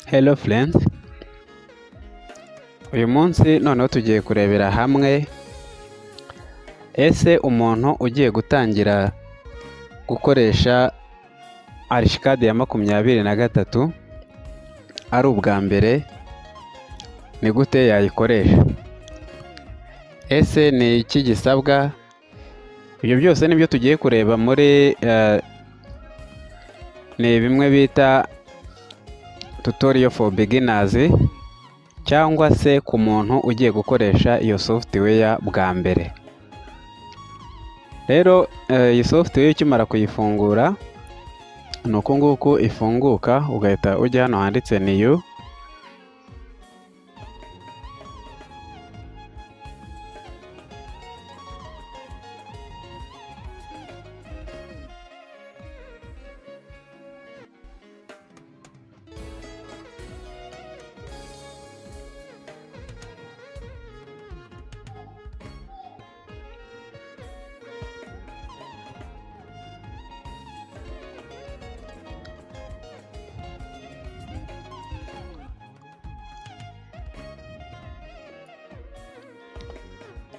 Hello friends, uyu munsi noneho tugiye kurebera hamwe ese umuntu ugiye gutangira gukoresha Archicad ya 23 ari ubwa mbere ni gute yayikoresha, ese ni iki gisabwa. Ibyo byose nibyo tugiye kureba muri ni bimwe bita tutorial for beginners cyangwa se ku muntu ugiye gukoresha iyo software bwa mbere. Rero iyi software ukimara kuyifungura ni uku nguku ifunguka, ugahita ujya hano handitse new,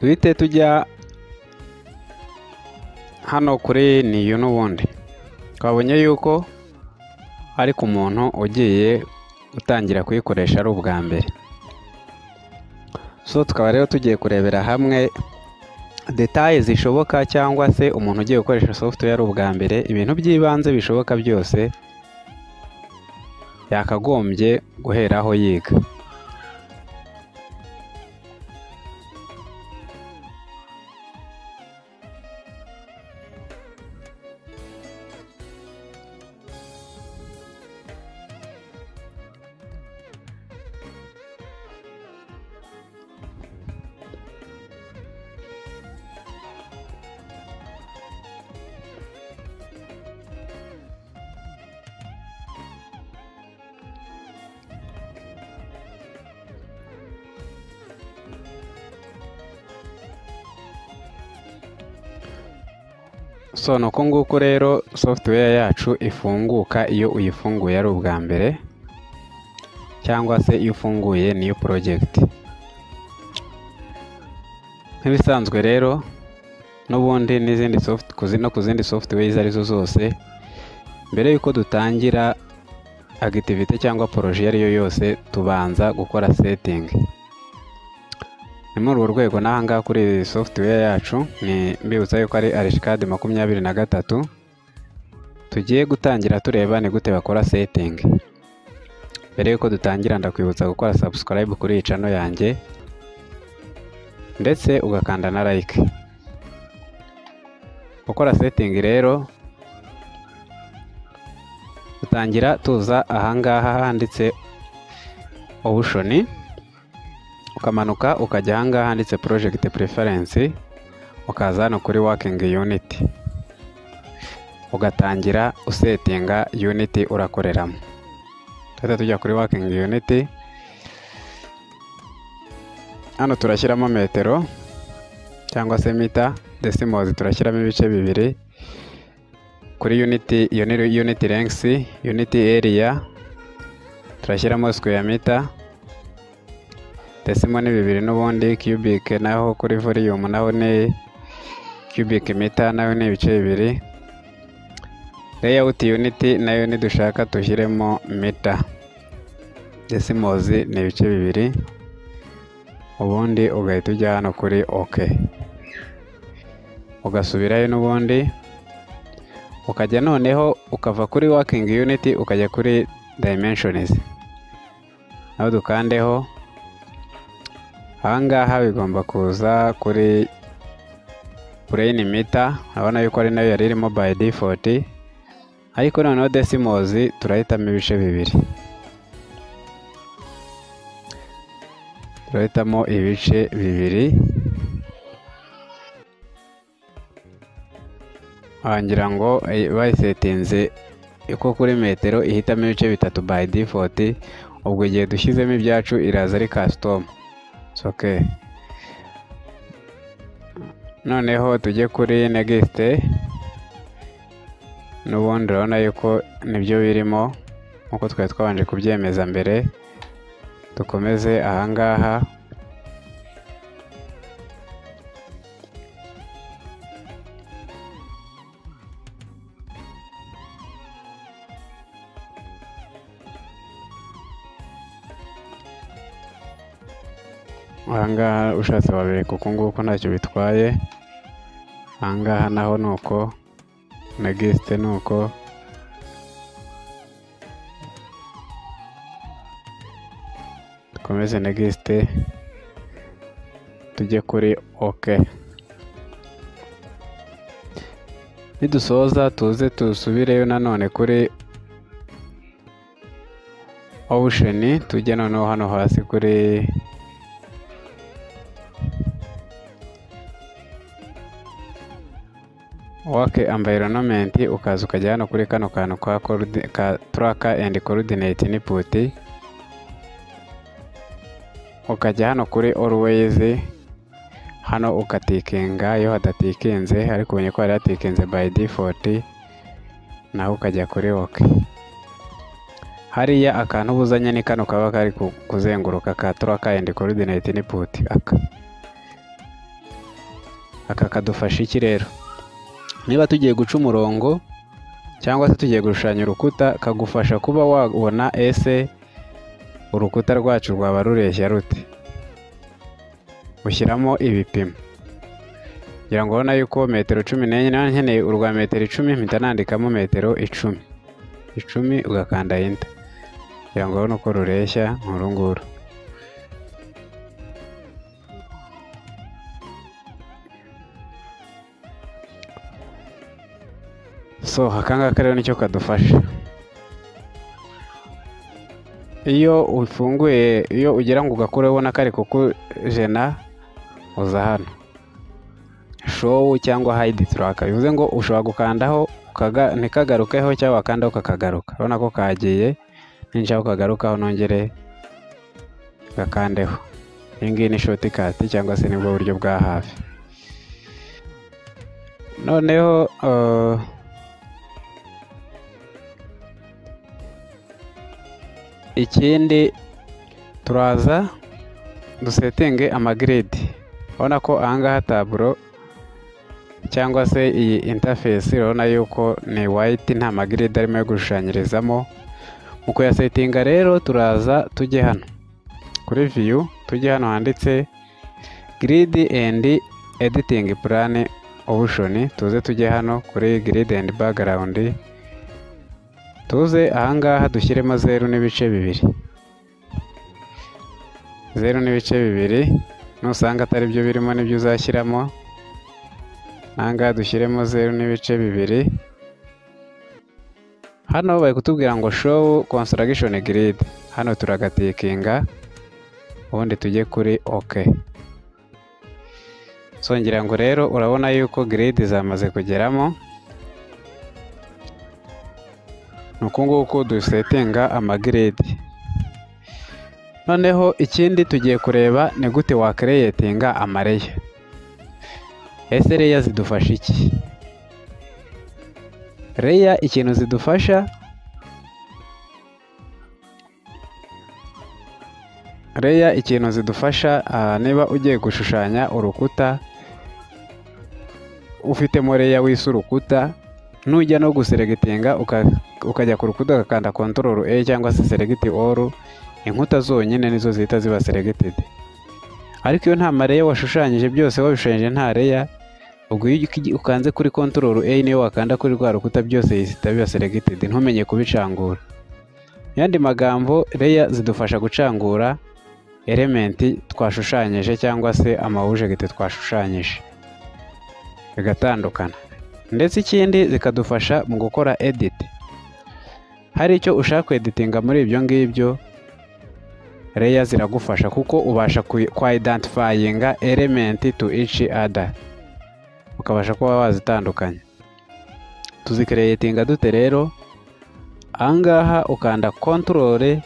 duhite tujya hano kuri new. N'ubundi twabonye yuko ari ku muntu ugiye gutangira kuyikoresha ari ubwa mbere, so tukaba rero tugiye kurebera hamwe details zishoboka cyangwa se umuntu ugiye gukoresha software ari ubwa mbere, ibintu by'ibanze bishoboka byose yakagombye guheraho yiga. So nuko nguko rero software yacu ifunguka iyo uyifunguye ari ubwa mbere cyangwa se iyo ufunguye new project. Nk'ibisanzwe rero n'ubundi n'izindi ku zindi software izo arizo zose, mbere yuko dutangira activity cyangwa projet ariyo yose tubanza gukora setting. Ni muri urwo rwego n'ahangaha kuri iyi software yacu ni mbibutsa yuko ari Archicad 23 tugiye gutangira tureba ni gute bakora setting. Mbere yuko dutangira ndakwibutsa gukora subscribe kuri iyi channel yanjye ndetse ugakanda na like. Gukora setting rero dutangira tuza ahangaha handitse option, ukamanuka ukajya ahangaha handitse project preference, ukaza hano kuri working unit ugatangira usetinga unit urakoreramo. Tujya kuri working unit, hano turashyiramo metero cyangwa se mita, decimals turashyiramo ibice bibiri. Kuri unit length, unit area turashyiramo square meter, decimal ni bibiri n'ubundi, cubic naho kuri volume naho ni cubic meter naho ni ibice bibiri. Layout unit nayo ni dushaka tushyiremo meter, decimals ni ibice bibiri, ubundi ugahita ujya hano kuri OK, ugasubirayo n'ubundi ukajya noneho ukava kuri working unit ukajya kuri dimensions, naho dukandeho. Ahangaha bigomba kuza kuri plane meter, urabona yuko ari nayo yari irimo by default, ariko noneho decimals turahitamo ibice bibiri, turahitamo ibice bibiri. Wangira ngo bayisetinze uko kuri metero ihitamo ibice bitatu by default, ubwo igihe dushyizemo ibyacu iraza ari custom. Okay. Noneho tujye kuri next, n'ubundi urabona yuko nibyo birimo. nk'uko twari twabanje kubyemeza mbere. Dukomeze ahangaha, ahangaha ushatse wabereka uku nguku ntacyo bitwaye. Ahangaha naho ni uko, next ni uko. Dukomeze next, tujye kuri OK. Nidusoza tuze tusubireyo nanone kuri option, tujye noneho hano hasi kuri work environment, ukaza ukajya hano kuri kano kantu ka tracker and coordinate input, ukajya hano kuri always, hano ukatikinga. Iyo hadatikinze ariko ubonye ko hari hatikinze by default, naho ukajya kuri OK. Hariya akantu buzanye ni kano kaba kari kuzenguruka ka tracker and coordinate input. Aka kadufasha iki rero? Niba tugiye guca umurongo cyangwa se tugiye gushushanya urukuta, kagufasha kuba wabona ese urukuta rwacu rwaba rureshya rute. Ushyiramo ibipimo, ngira ngo ubona yuko metero 14 naho nkeneye urwa metero 10, mpita nandikamo metero 10, ugakanda enter. Ngira ngo ubona uko rureshya nkuru nguru. So akangaka rero nicyo kadufasha. Iyo ufunguye, iyo ugira ngo ugakure ubona kari kukujena, uza hano show cyangwa hide tracker, bivuze ngo ushobora gukandaho ntikagarukeho cyangwa wakandaho kakagaruka. Urabona ko kagiye, ninjya ukagarukaho nongere gakandeho. Iyi ngiyi ni shortcut cyangwa se nibwo buryo bwa hafi. Noneho ikindi turaza dusetenge amagrade. Urabona ko ahangaha taburo cyangwa se iyi interface urabona yuko ni white, nta magrade arimo yo gushushanyirizamo. Mu kuyasetinga rero turaza tujye hano kuri view, tujye hano handitse grid and editing plan option, tuze tujye hano kuri grid and background, tuze ahangaha dushyiremo 0.2, 0.2. Nusanga atari byo birimo nibyo uzashyiramo. Ahangaha dushyiremo 0.2. Hano bari kutubwira ngo show construction grid, hano turagatikinga, ubundi tujye kuri OK. So ngira ngo rero urabona yuko grid zamaze kugeramo. Nuko nguko dusetinga amagrade. Noneho ikindi tugiye kureba ni gute wa creatinga amareya. Ese reya zidufasha iki? Reya ikintu zidufasha, niba ugiye gushushanya urukuta ufitemo reya wise urukuta, nujya no guselectinga ukajya ku rukuta ugakanda control A cyangwa se select all, inkuta zonyine nizo zihita ziba selected. Ariko iyo nta mareya washushanyije, byose wabishushanyije nta reya, ubwo iyo ukanze kuri control A niyo wakanda kuri rwa rukuta byose zihita biba selected, ntumenye kubicangura. Yandi magambo, reya zidufasha gucangura element twashushanyije cyangwa se amawujegete twashushanyije bigatandukana. Ndetse ikindi zikadufasha mu gukora edit. Hari icyo ushaka editinga muri ibyo ngibyo, reya ziragufasha kuko ubasha identifyinga element to each other, ukabasha kuba wazitandukanya. Tuzicreatinga dute rero? Ahangaha ukanda control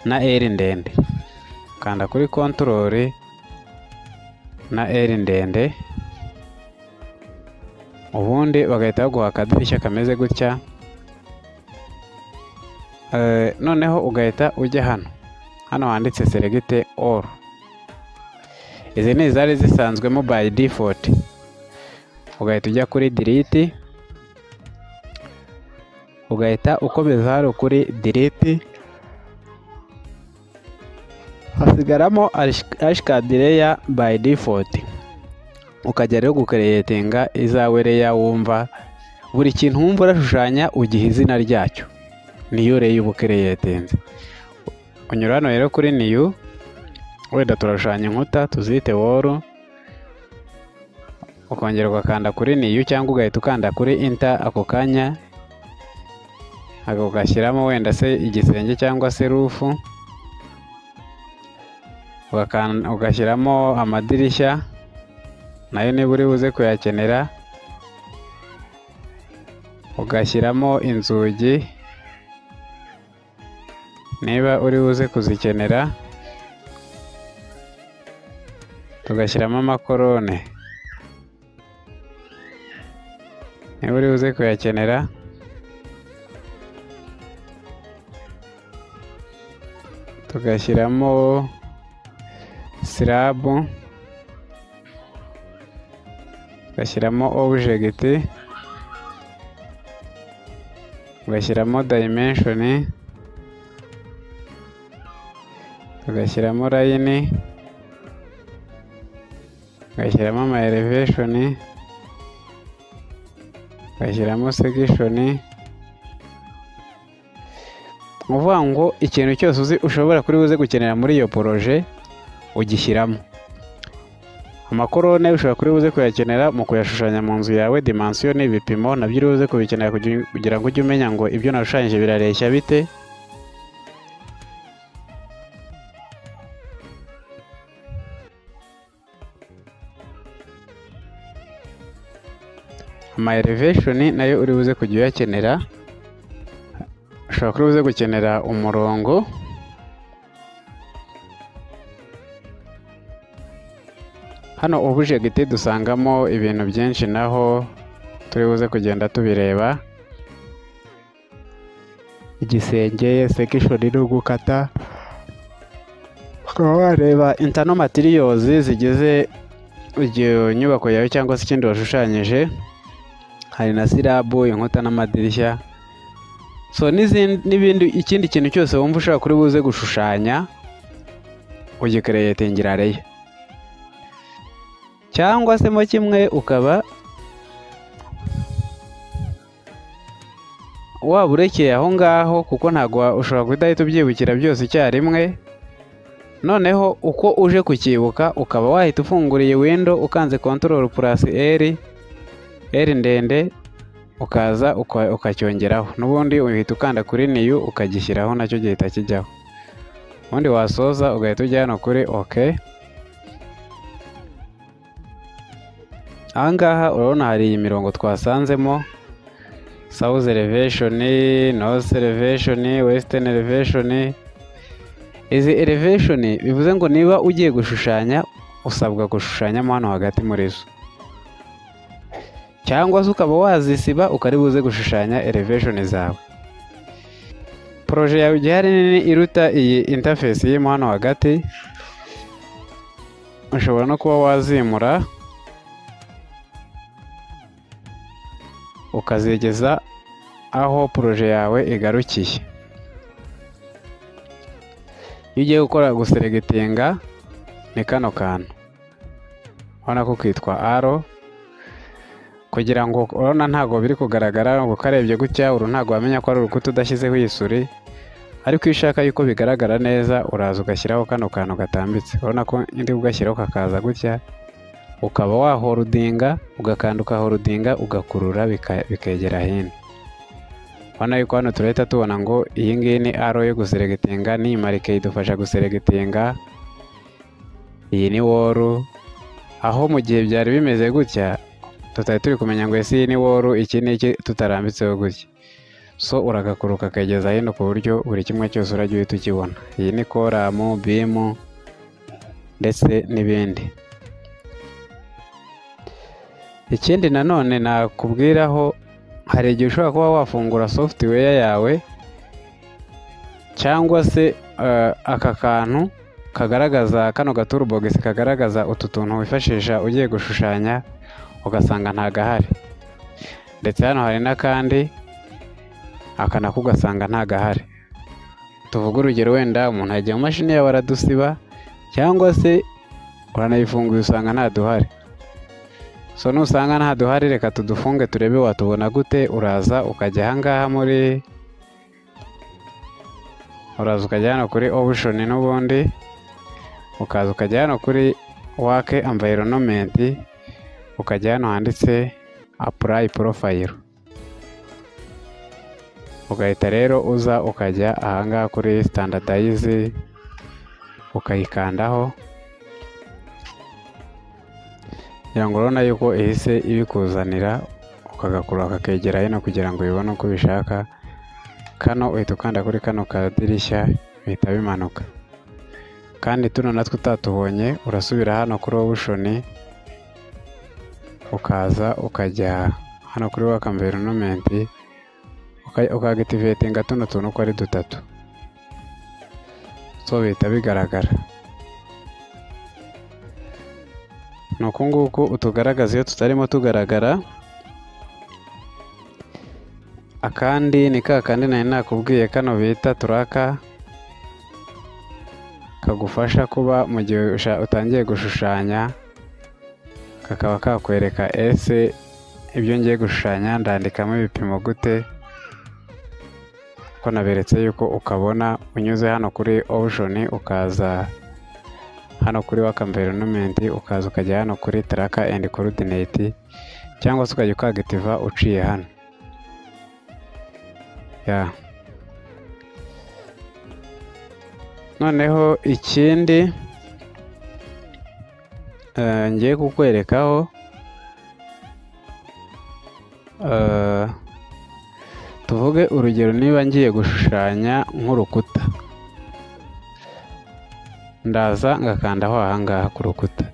na R ndende, ukanda kuri control na R ndende, ubundi bagahita baguha akadirishya kameze gutya. noneho ugahita ujya hano handitse select all. Izi ni izari zisanzwemo by default. Ugahita ujya kuri delete, ugahita ukomeza hano kuri delete, hasigaramo hashcard layer by default. Ukajya rero gucreatinga izawe layer wumva buri kintu wumva urashushanya ugiha izina ryacyo, niyo layer uba ucreatinze. Unyura hano rero kuri new, wenda turashushanya inkuta tuzite wall, ukongera ugakanda kuri new cyangwa ugahita ukanda kuri enter. Ako kanya ugashyiramo wenda se igisenge cyangwa se roof, ugashyiramo amadirishya nayo niba uri buze kuyakenera, ugashyiramo inzugi niba uri buze kuzikenera, tugashyiramo amakorone niba uri buze kuyakenera, tugashyiramo slab, tugashyiramo object, tugashyiramo dimension, tugashyiramo line, tugashyiramo ama elevation, tugashyiramo section. Uvuga ngo ikintu cyose uzi ushobora kuri buze gukenera muri iyo projet ugishyiramo. Amakorone ushobora kuri buze kuyakenera mu kuyashushanya mu nzu yawe, dimension ibipimo nabyo uri buze kubikenera kugira ngo ujye umenya ngo ibyo nashushanyije birareshya bite. Ama elevation nayo uri buze kujya uyakenera, ushobora kuri buze gukenera umurongo, hano object dusangamo ibintu byinshi naho turi buze kugenda tubireba. Igisenge, section no gukata, ukaba wareba internal materials zigize iyo nyubako yawe cyangwa se ikindi washushanyije. Hari na slab, inkuta n'amadirishya, so n'ibindi ikindi kintu cyose wumva ushaka kuri buze gushushanya ugicreatingira layer. Cyangwa se mo kimwe ukaba waburekeye aho ngaho, kuko ntabwo ushobora guhita ubyibukira byose icyarimwe. Noneho uko uje kukibuka ukaba wahita ufungura iyi window ukanze Ctrl plus L ndende, ukaza ukacyongeraho, n'ubundi uhita ukanda kuri new ukagishyiraho nacyo gihita kijyaho. Ubundi wasoza ugahita ujya hano kuri OK. Ahangaha urabona hari iyi mirongo twasanzemo: south elevation, north elevation, western elevation. Izi elevation bivuze ngo niba ugiye gushushanya usabwa gushushanyamo hano hagati muri zo, cyangwa se ukaba wazisiba ukari buze gushushanya elevation zawe. Projet yawe igihe ari nini iruta iyi interface irimo hano hagati, ushobora no kuba wazimura ukazigeza aho projet yawe igarukiye. Iyo ugiye gukora guselectinga ni kano kantu ubona ko kitwa arrow, kugira ngo urabona ntago biri kugaragara ngo karebye gutya uru ntago wamenya ko ari urukuta udashyizeho isuri, ariko iyo ushaka yuko bigaragara neza uraza ugashyiraho kano kantu gatambitse. Urabona ko indi ugashyiraho kakaza gutya, ukaba waholdinga ugakanda ukaholdinga ugakurura bikegera hino. Urabona yuko hano turahita tubona ngo iyi ngiyi ni arrow yo guselectinga, ni marike idufasha guselectinga. Iyi ni wall, aho mu gihe byari bimeze gutya tutari turi kumenya ngo ese iyi ni wall iki ni iki tutarambitseho gutya. So uragakuruka kageza hino ku buryo buri kimwe cyose urajya uhita ukibona. Iyi ni column, beam ndetse n'ibindi. Ikindi nanone nakubwiraho, hari igihe ushobora kuba wafungura software yawe cyangwa se aka kantu kagaragaza kano gaturbox kagaragaza utu tuntu wifashisha ugiye gushushanya ugasanga nta gahari, ndetse hano hari n'akandi aka nako ugasanga nta gahari. Tuvuga urugero, wenda umuntu yagiye mu mashini yawe aradusiba cyangwa se uranayifunguye usanga nta duhari. So nusanga nta duhari reka tudufunge turebe watubona gute. Uraza ukajya ahangaha ukajya hano kuri option, n'ubundi ukaza ukajya hano kuri work environment, ukajya hano handitse apply profile, ugahita rero uza ukajya ahangaha kuri standardize ukayikandaho, kugira ngo urabona yuko ihise ibikuzanira, ukagakura ukakegera hino kugira ngo ubibone uko ubishaka. Kano uhita ukanda kuri kano kadirishya bihita bimanuka, kandi tuno natwe utatubonye urasubira hano kuri option, ukaza ukajya hano kuri work environment ukagitivatinga tuno tuntu uko ari dutatu, so bihita bigaragara. Nuko nguko utugaragaza iyo tutarimo tugaragara. Akandi ni kandi nari nakubwiye, kano bita turaka, kagufasha kuba mu gihe utangiye gushushanya kakaba kakwereka ese ibyo ngiye gushushanya ndandikamo ibipimo gute, ko naberetse yuko ukabona unyuze hano kuri option, ukaza hano kuri work environment, ukaza ukajya hano kuri tracker and coordinate, cyangwa se ukajya ukagitiva uciye hano. Noneho ikindi ngiye kukwerekaho, tuvuge urugero, niba ngiye gushushanya nk'urukuta, ndaza ngakandaho ahangaha ku rukuta.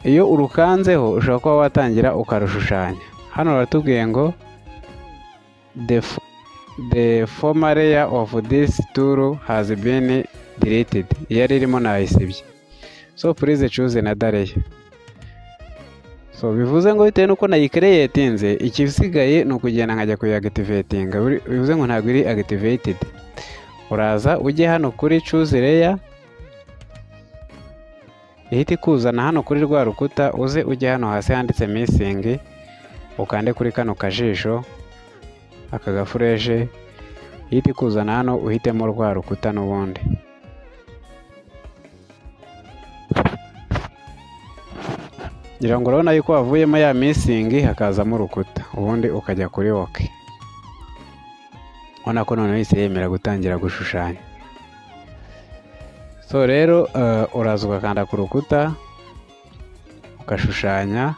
Iyo urukanzeho ushobora kuba watangira ukarushushanya. Hano baratubwiye ngo the former layer of this tool has been deleted. Yari irimo nayisibye, so please choose another layer. So bivuze ngo bitewe nuko nayicreatinze, ikisigaye ni ukugenda nkajya kuyiactivatinga. Bivuze ngo ntabwo iri activated. Uraza ujye hano kuri choose layer, ihita ikuzana hano kuri rwa rukuta, uze ujye hano hasi handitse missing, ukande kuri kano kajisho aka gafureshe, ihita ikuzana hano uhitemo rwa rukuta n'ubundi. Ngira ngo urabona yuko wavuyemo ya missing hakazamo urukuta, ubundi ukajya kuri OK. Ubona ko noneho yise yemera gutangira gushushanya. So rero uraza ugakanda ku rukuta ugashushanya.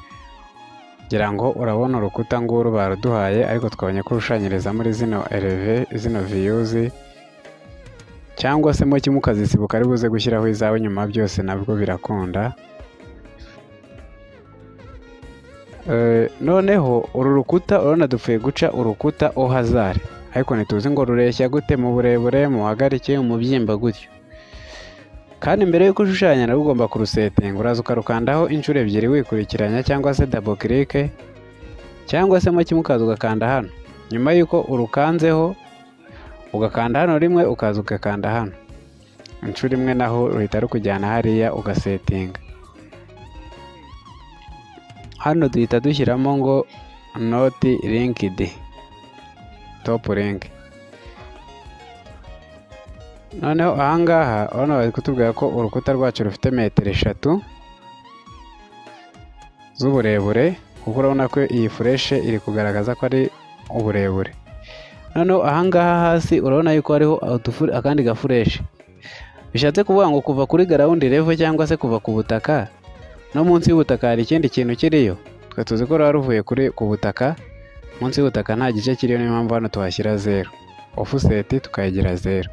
Ngira ngo urabona urukuta nguru baruduhaye, ariko twabonye ko ushushanyiriza muri zino views, cyangwa se mo kimwe ukazisibuka ari buze gushyiraho izawe nyuma, byose nabwo birakunda. Noneho uru rukuta urabona dupfuye guca urukuta ohazari, ariko ntituzi ngo rureshya gute, mu burebure, mu hagarike, mu byimba gutyo. Kandi mbere yuko ushushanya nawe ugomba kurusetinga. Uraza ukarukandaho inshuro ebyiri wikurikiranya, cyangwa se double click, cyangwa se mo kimwe ukaza ugakanda hano. Nyuma yuko urukanzeho ugakanda hano rimwe, ukaza ugakanda hano inshuro imwe, naho ruhita rukujyana hariya ugasetinga. Hano duhita dushyiramo ngo not linked, top link. Noneho ahangaha urabona bari kutubwira ko urukuta rwacu rufite 3 m z'uburebure, kuko urabona ko iyi fureshe iri kugaragaza ko ari uburebure. Noneho ahangaha hasi urabona yuko hariho akandi gafureshe, bishatse kuvuga ngo kuva kuri ground level cyangwa se kuva ku butaka no munsi y'ubutaka hari ikindi kintu kiriyo. Twe tuzi ko ruvuye ku butaka, munsi y'ubutaka nta gice kiriyo, niyo mpamvu hano tuhashyira 0, offset tukayigira 0.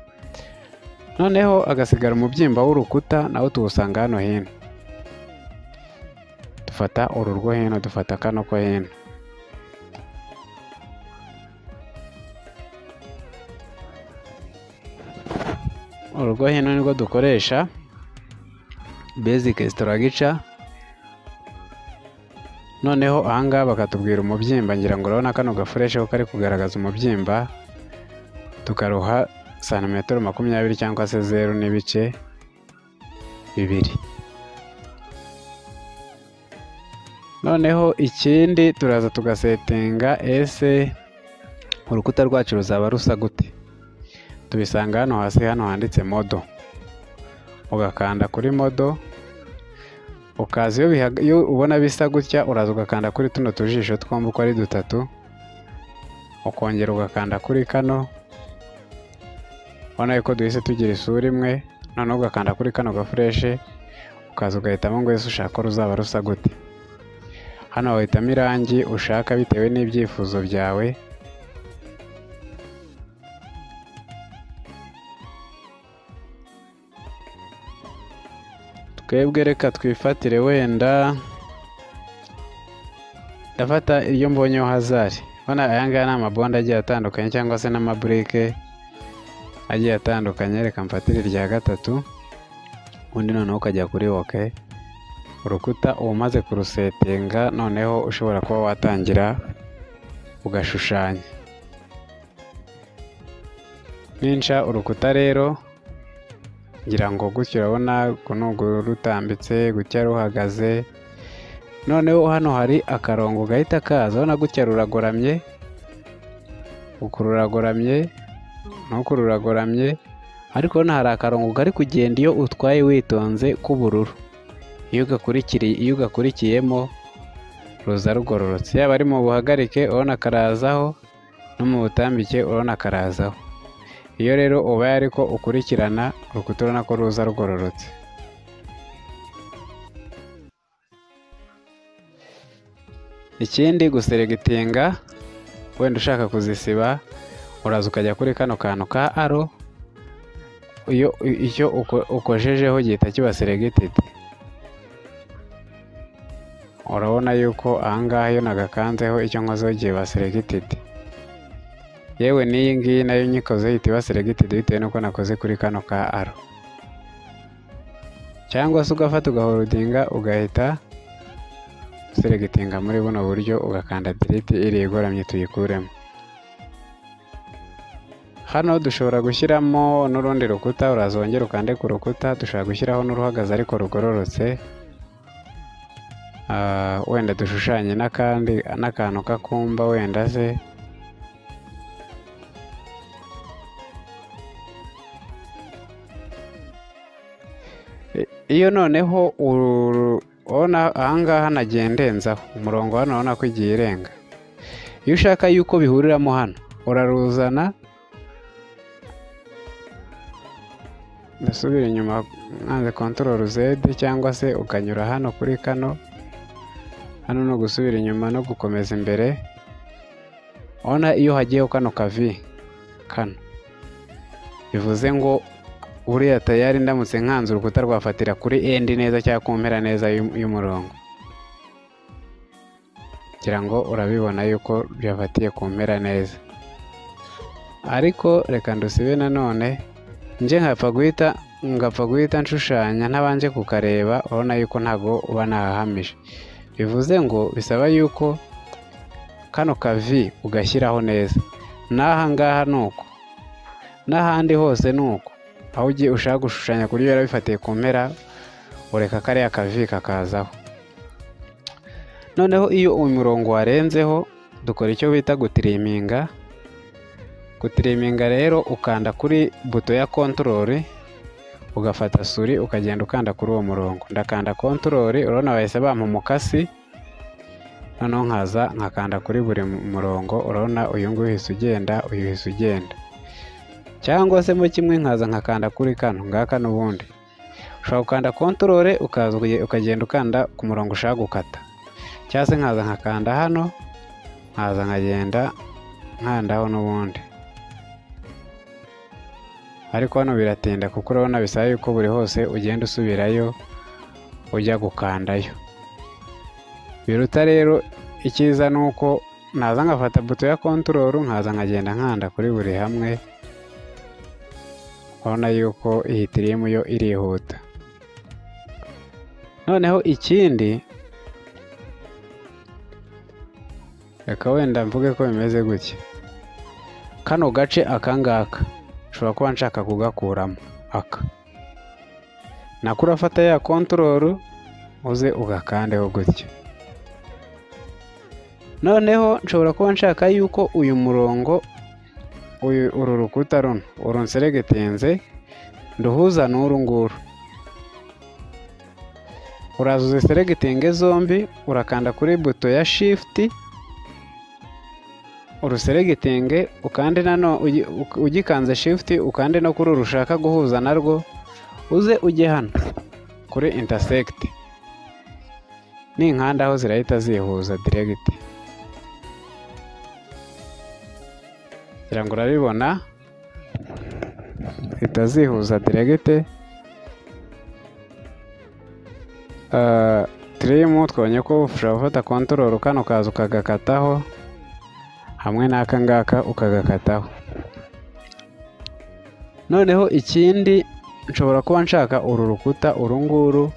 Noneho agasigara umubyimba w'urukuta nawo tuwusanga hano hino. Dufata uru rwo hino, dufata kano ko hino. urwo hino nirwo dukoresha basic structure. Noneho ahangaha bakatubwira umubyimba, ngira ngo urabona kano gafureshe ko kari kugaragaza umubyimba, tukaruha santimetero 20 cyangwa se 0 n'ibice 2. Noneho ikindi turaza tugasetinga ese urukuta rwacu ruzaba rusa gute. Tubisanga hano hasi, hano handitse modo, ugakanda kuri modo, ukaza iyo ubona bisa gutya uraza ugakanda kuri tuno tujisho twombi uko ari 3, ukongera ugakanda kuri kano, ubona yuko duhise tugira isura imwe. Noneho ugakanda kuri kano gafureshe, ukaza ugahitamo ngo ese ushaka ko ruzaba rusa gute. Hano wahitamo irangi ushaka bitewe n'ibyifuzo byawe. Twebwe reka twifatire wenda ndafata iyo mbonyeho hazari. Ubona aya ngaya ni amabonde agiye atandukanye cyangwa se n'amaburike agiye atandukanye. Reka mfatire irya 3, undi noneho ukajya kuri OK. Urukuta uba umaze kurusetinga, noneho ushobora kuba watangira ugashushanya. Ninca urukuta rero, ngira ngo gutyo urabona kunugu rutambitse, gutya ruhagaze. Noneho hano hari akarongo gahita kaza, ubona gutya ruragoramye, ukururagoramye, nukururagoramye, ariko hano hari akarongo kari kugenda iyo utwaye witonze k'ubururu. Iyo ugakurikiyemo ruza rugororotse, yaba ari mu buhagarike urabona karazaho, no mu butambike urabona karazaho. Iyo rero ubaye ariko ukurikirana urukuta urabona ko ruza rugororotse. Ikindi guselegitinga, wenda ushaka kuzisiba, uraza ukajya kuri kano kantu ka arrow, icyo ukojejeho gihita kiba selected. Urabona yuko ahangaha iyo nagakanzeho icyo nkozeho kiba selected. Yewe n'iyi ngiyi nayo nyikoze ihita iba selected bitewe nuko nakoze kuri kano ka arrow. Cyangwa se ugafata ugaholdinga ugahita selectinga muri buno buryo, ugakanda delete iri igoramye tuyikuremo. Hano dushobora gushyiramo n'urundi rukuta, uraza wongera ukande ku rukuta. Dushobora gushyiraho n'uruhagaze ariko rugororotse, wenda dushushanye n'akantu k'akumba wenda se. Iyo noneho ubona ahangaha nagendenzaho umurongo, hano urabona ko igiye irenga. Iyo ushaka yuko bihuriramo hano uraruzana, ndasubira inyuma nkanze Ctrl Z, cyangwa se ukanyura hano kuri kano. Hano no gusubira inyuma no gukomeza imbere. Ubona iyo hagiyeho kano kavi kano, bivuze ngo uriya tayari ndamutse nkanze urukuta rwafatira kuri end neza cyangwa ku mpera neza y'umurongo. Kugira ngo urabibona yuko byafatiye ku mpera neza. Ariko reka ndusibe nanone nje ngapfa guhita nshushanya ntabanje kukareba. Urabona yuko ntago uba nahahamije. Bivuze ngo bisaba yuko kano kavi ugashyiraho neza, n'aha ngaha nuko, n'ahandi hose nuko. Aho ugiye ushaka gushushanya kuri yara bifatiye ku mpera, ureka kariya kavi kakazaho. Noneho iyo umurongo warenzeho dukora icyo bita gutiriminga. Gutiriminga rero ukanda kuri buto ya Ctrl, ugafata suri ukagenda ukanda kuri uwo murongo. Ndakanda Ctrl, urabona bahise bampa umukasi. Noneho nkaza nkakanda kuri buri murongo, urabona uyu nguyu uhise ugenda, uyu uhise ugenda. Cyangwa se mu kimwe nkaza nkakanda kuri kano ngaka n'ubundi. Ushobora gukanda Ctrl ukaza ukagenda ukanda ku murongo ushaka gukata, cyangwa se nkaza nkakanda hano, nkaza nkagenda nkandaho n'ubundi. Ariko hano biratinda kuko urabona bisaba yuko buri hose ugenda usubirayo ujya gukandayo. Biruta rero icyiza nuko naza nkafata buto ya Ctrl, nkaza nkagenda nkanda kuri buri hamwe. urabona yuko iyi tirimu yo irihuta. Noneho ikindi, reka wenda mvuge ko bimeze gutya. Kano gace akangaka nshobora kuba nshaka kugakuramo aka, nako urafata ya control uze ugakandeho gutya. Noneho nshobora kuba nshaka yuko uyu murongo uru rukuta runo urunseregetinze nduhuza n'uru nguru. Uraza uziseregitinge zombi, urakanda kuri buto ya shift, uruseregitinge ukande nano, ugikanze shift ukande no kuri urushaka guhuza narwo, uze ujye hano kuri intersect. Ninkanda aho zirahita zihuza direct. Kugira ngo urabibona zihita zihuza direct. Tirimu twabonye ko ushobora gufata control kano kaza ukagakataho hamwe n'aka ngaka ukagakataho. Noneho ikindi, nshobora kuba nshaka uru rukuta uru nguru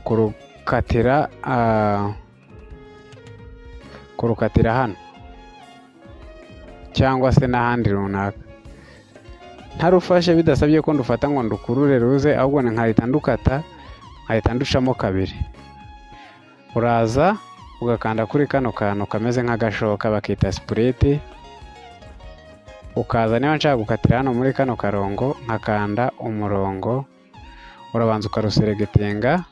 kurukatira hano cyangwa se n'ahandi runaka. Ntarufashe bidasabye ko ndufata ngo ndukurure ruze, ahubwo nkahita ndukata, nkahita nducamo kabiri. Uraza ugakanda kuri kano kantu kameze nk'agashoka bakita split, ukaza niba nshaka gukatira hano muri kano karongo nkakanda umurongo, urabanza ukaruseregitinga,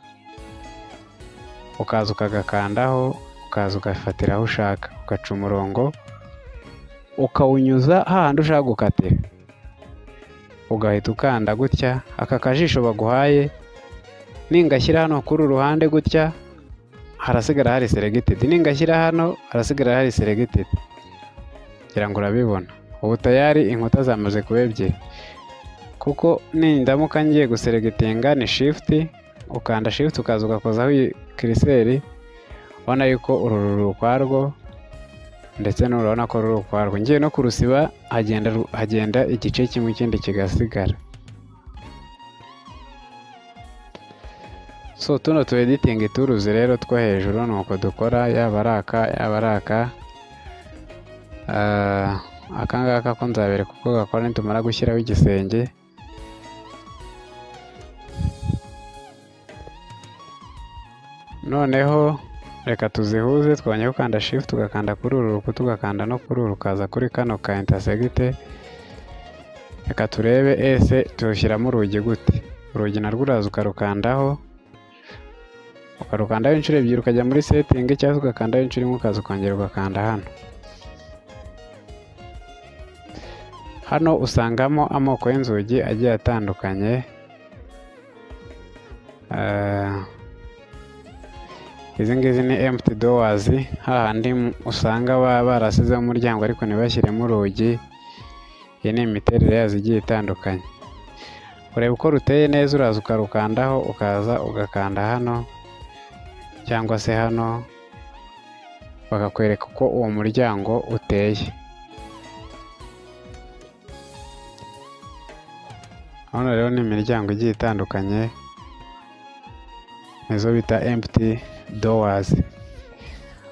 ukaza ukagakandaho, ukaza ugafatira aho ushaka, ugaca umurongo ukawunyuza hahandi ushaka gukatira, ugahita ukanda gutya. Aka kajisho baguhaye ningashyira hano kuri uruhande gutya harasigara hari selected, ningashyira hano harasigara hari selected. Kugira ngo urabibona ubu tayari inkuta zamaze kuba ebyiri, kuko nindamuka ngiye guseregitinga ni shift, ukanda shift ukaza ugakozaho iyi cursor, ubona yuko uru ruri ukwarwo ndetse n'urabona ko ruri ukwarwo. Ngiye no kurusiba hagenda igice kimwe ikindi kigasigara. So tuno tu editing tools rero two hejuru nuko dukora, yaba araka akangaka ko nzabereka uko gakora nitumara gushyiraho igisenge. Noneho reka tuzihuze. Twabonye gukanda shift ugakanda kuri uru rukuta, ugakanda no kuri uru, ukaza kuri kano ka intersect. Reka turebe ese turushyiramo urugi gute. Urugi narwo uraza ukarukandaho, ukarukandaho inshuro ebyiri, ukajya muri setting cyangwa ugakandaho inshuro imwe, ukaza ukongera ugakanda hano. Hano usangamo amoko y'inzugi agiye atandukanye. Izi ngizi ni empty doors, hahandi usanga barasizeho umuryango ariko ntibashyiremo urugi. Iyi ni imiterere yazo igiye itandukanye. Ureba uko ruteye neza, uraza ukarukandaho, ukaza ugakanda hano cyangwa se hano, bakakwereka uko uwo muryango uteye. Hano rero ni imiryango igiye itandukanye, nizo bita empty doors.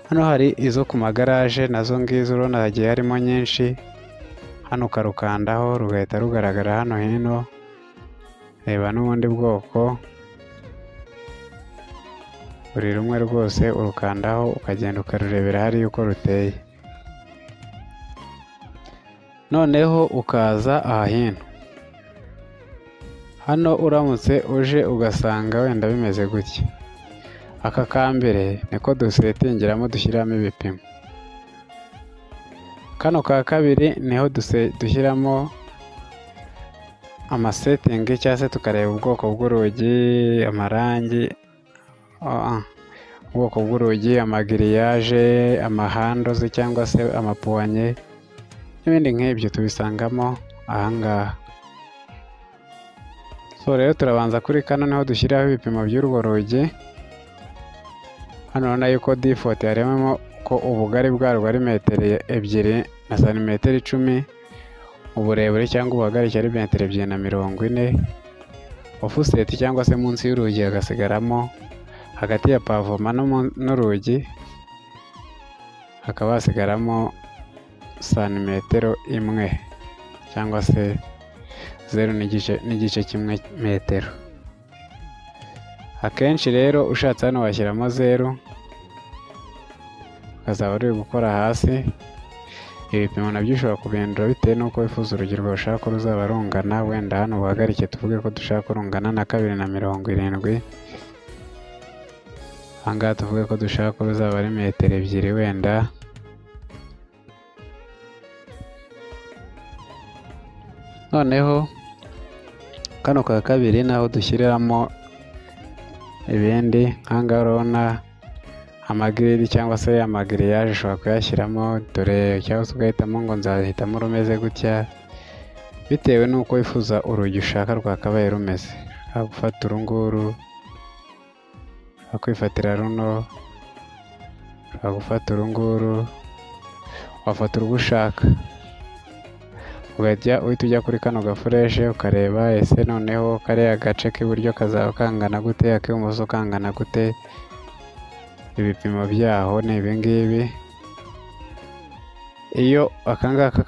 Hano hari izo ku magaraje, nazo ngizo urabona hagiye harimo nyinshi. Hano ukarukandaho rugahita rugaragara hano hino. Reba n'ubundi bwoko, buri rumwe rwose urukandaho ukagenda ukarurebera hariya uko ruteye. Noneho ukaza aha hino. Hano uramutse uje ugasanga wenda bimeze gutya, aka kambere niko dusetingiramo dushyiramo ibipimo. Kano ka kabiri niho dushyiramo amasetingi cyangwa se tukareba ubwoko bw'urugi, amarangi, ubwoko bw'urugi, amagiriyaje, amahandozi cyangwa se amapuwanye n'ibindi nk'ibyo tubisangamo ahangaha. So rero turabanza kuri kano niho dushyiraho ibipimo by'urwo rugi. Hano urabona yuko default yaremamo ko ubugari bwarwo ari metero 2 na santimetero 10, uburebure cyangwa ubuhagarike ari metero 240, ofuseti cyangwa se munsi y'urugi hagasigaramo, hagati ya pavoma n'urugi hakaba hasigaramo santimetero 1 cyangwa se 0.5 metero. Akenshi rero ushatse hano washyiramo 0, ukazaba uri gukora hasi. Ibipimo nabyo ushobora kubihindura bitewe n'uko wifuza urugi rwawe ushaka ko ruzaba rungana. Wenda hano ubuhagarike tuvuge ko dushaka ko rungana na 270, ahangaha tuvuge ko dushaka ko ruzaba ari metero 2 wenda. Noneho kano ka kabiri naho dushyiriramo ibindi. Ahangaha urabona amagirili cyangwa se amagiriyaje ushobora kuyashyiramo, dore cyangwa se ugahitamo ngo nzahitamo rumeze gutya bitewe n'uko wifuza urugi ushaka rwakabaye rumeze. Ushaka gufata urunguru, wakwifatira runo, ushaka gufata urunguru, wafata urwo ushaka, uhita ujya kuri kano gafureshe ukareba ese noneho kariya gace k'iburyo kazaba kangana gute, ak'ibumoso kangana gute. Ibipimo byaho ni ibingibi. Iyo akangaka